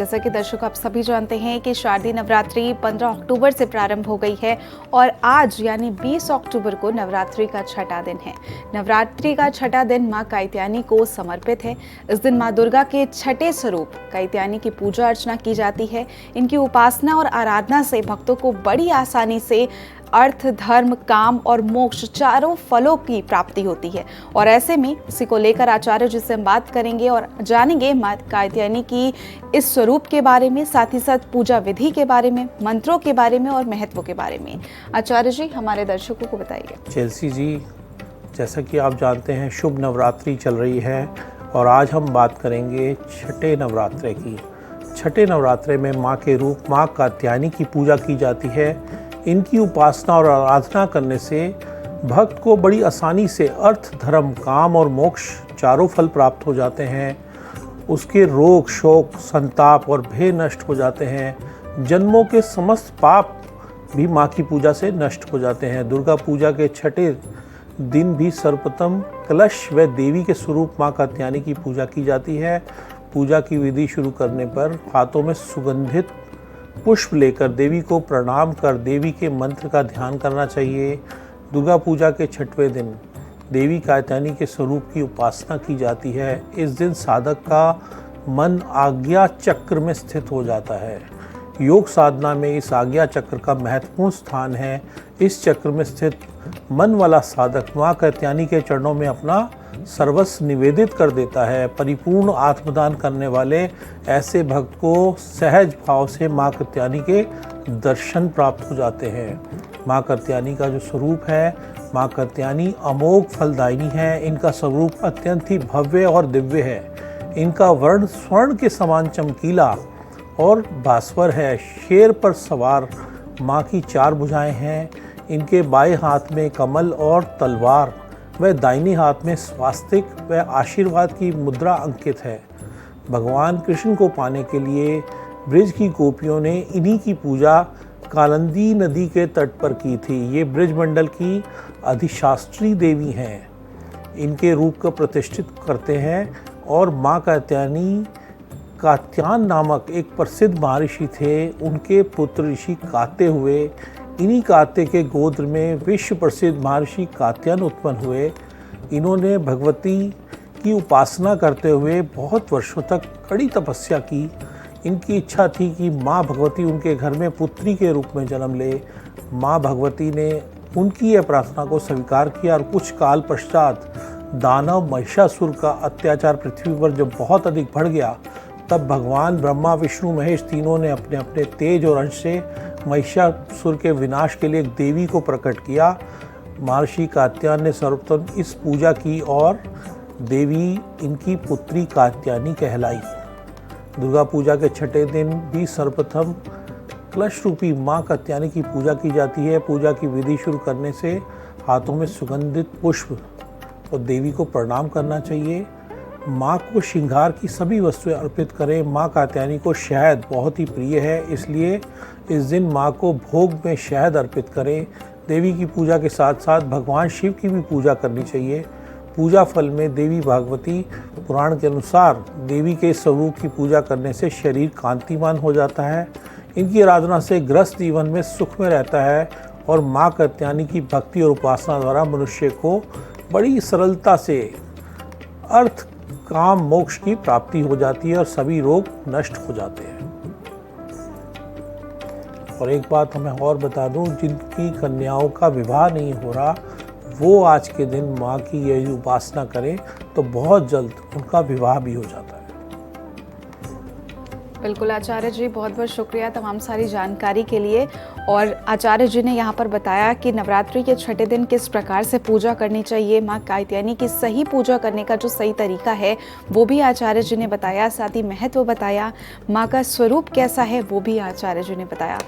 जैसा कि दर्शकों आप सभी जानते हैं कि शारदीय नवरात्रि 15 अक्टूबर से प्रारंभ हो गई है और आज यानी 20 अक्टूबर को नवरात्रि का छठा दिन है। नवरात्रि का छठा दिन मां कात्यायनी को समर्पित है। इस दिन मां दुर्गा के छठे स्वरूप कात्यायनी की पूजा अर्चना की जाती है। इनकी उपासना और आराधना से भक्तों को बड़ी आसानी से अर्थ, धर्म, काम और मोक्ष चारों फलों की प्राप्ति होती है। और ऐसे में इसी को लेकर आचार्य जी से हम बात करेंगे और जानेंगे मां कात्यायनी की इस स्वरूप के बारे में, साथ ही साथ पूजा विधि के बारे में, मंत्रों के बारे में और महत्व के बारे में। आचार्य जी हमारे दर्शकों को बताइए। चेल्सी जी, जैसा कि आप जानते हैं शुभ नवरात्रि चल रही है और आज हम बात करेंगे छठे नवरात्रे की। छठे नवरात्रे में माँ के रूप माँ कात्यायनी की पूजा की जाती है। इनकी उपासना और आराधना करने से भक्त को बड़ी आसानी से अर्थ, धर्म, काम और मोक्ष चारों फल प्राप्त हो जाते हैं। उसके रोग, शोक, संताप और भय नष्ट हो जाते हैं। जन्मों के समस्त पाप भी माँ की पूजा से नष्ट हो जाते हैं। दुर्गा पूजा के छठे दिन भी सर्वप्रथम कलश व देवी के स्वरूप माँ कात्यायनी की पूजा की जाती है। पूजा की विधि शुरू करने पर हाथों में सुगंधित पुष्प लेकर देवी को प्रणाम कर देवी के मंत्र का ध्यान करना चाहिए। दुर्गा पूजा के छठवें दिन देवी कात्यायनी के स्वरूप की उपासना की जाती है। इस दिन साधक का मन आज्ञा चक्र में स्थित हो जाता है। योग साधना में इस आज्ञा चक्र का महत्वपूर्ण स्थान है। इस चक्र में स्थित मन वाला साधक माँ कात्यायनी के चरणों में अपना सर्वस्व निवेदित कर देता है। परिपूर्ण आत्मदान करने वाले ऐसे भक्त को सहज भाव से माँ कात्यायनी के दर्शन प्राप्त हो जाते हैं। माँ कात्यायनी का जो स्वरूप है, माँ कात्यायनी अमोघ फलदायिनी है। इनका स्वरूप अत्यंत ही भव्य और दिव्य है। इनका वर्ण स्वर्ण के समान चमकीला और भास्वर है। शेर पर सवार माँ की 4 भुजाएं हैं। इनके बाएं हाथ में कमल और तलवार व दाहिने हाथ में स्वास्तिक व आशीर्वाद की मुद्रा अंकित है। भगवान कृष्ण को पाने के लिए ब्रिज की गोपियों ने इन्हीं की पूजा कालिंदी नदी के तट पर की थी। ये ब्रिजमंडल की अधिशास्त्री देवी हैं। इनके रूप को प्रतिष्ठित करते हैं और माँ कात्यायनी कात्यायन नामक एक प्रसिद्ध महर्षि थे। उनके पुत्र ऋषि कात्य हुए। इन्हीं कात्य के गोत्र में विश्व प्रसिद्ध महर्षि कात्यायन उत्पन्न हुए। इन्होंने भगवती की उपासना करते हुए बहुत वर्षों तक कड़ी तपस्या की। इनकी इच्छा थी कि माँ भगवती उनके घर में पुत्री के रूप में जन्म ले। माँ भगवती ने उनकी यह प्रार्थना को स्वीकार किया और कुछ काल पश्चात दानव महिषासुर का अत्याचार पृथ्वी पर जब बहुत अधिक बढ़ गया, तब भगवान ब्रह्मा, विष्णु, महेश तीनों ने अपने अपने तेज और अंश से महिषासुर के विनाश के लिए एक देवी को प्रकट किया। महर्षि कात्यायन ने सर्वप्रथम इस पूजा की और देवी इनकी पुत्री कात्यायनी कहलाई। दुर्गा पूजा के छठे दिन भी सर्वप्रथम कलश रूपी माँ कात्यायनी की पूजा की जाती है। पूजा की विधि शुरू करने से हाथों में सुगंधित पुष्प और देवी को प्रणाम करना चाहिए। माँ को श्रृंगार की सभी वस्तुएं अर्पित करें। माँ कात्यायनी को शहद बहुत ही प्रिय है, इसलिए इस दिन माँ को भोग में शहद अर्पित करें। देवी की पूजा के साथ साथ भगवान शिव की भी पूजा करनी चाहिए। पूजा फल में देवी भागवती पुराण के अनुसार देवी के स्वरूप की पूजा करने से शरीर कांतिमान हो जाता है। इनकी आराधना से गृहस्थ जीवन में सुख में रहता है और माँ कात्यायनी की भक्ति और उपासना द्वारा मनुष्य को बड़ी सरलता से अर्थ, काम, मोक्ष की प्राप्ति हो जाती है और सभी रोग नष्ट हो जाते हैं। और एक बात हमें और बता दूं, जिनकी कन्याओं का विवाह नहीं हो रहा वो आज के दिन माँ की यही उपासना करें तो बहुत जल्द उनका विवाह भी हो जाता है। बिल्कुल आचार्य जी, बहुत बहुत शुक्रिया तमाम सारी जानकारी के लिए। और आचार्य जी ने यहाँ पर बताया कि नवरात्रि के छठे दिन किस प्रकार से पूजा करनी चाहिए, माँ कात्यायनी की सही पूजा करने का जो सही तरीका है वो भी आचार्य जी ने बताया, साथ ही महत्व बताया, माँ का स्वरूप कैसा है वो भी आचार्य जी ने बताया।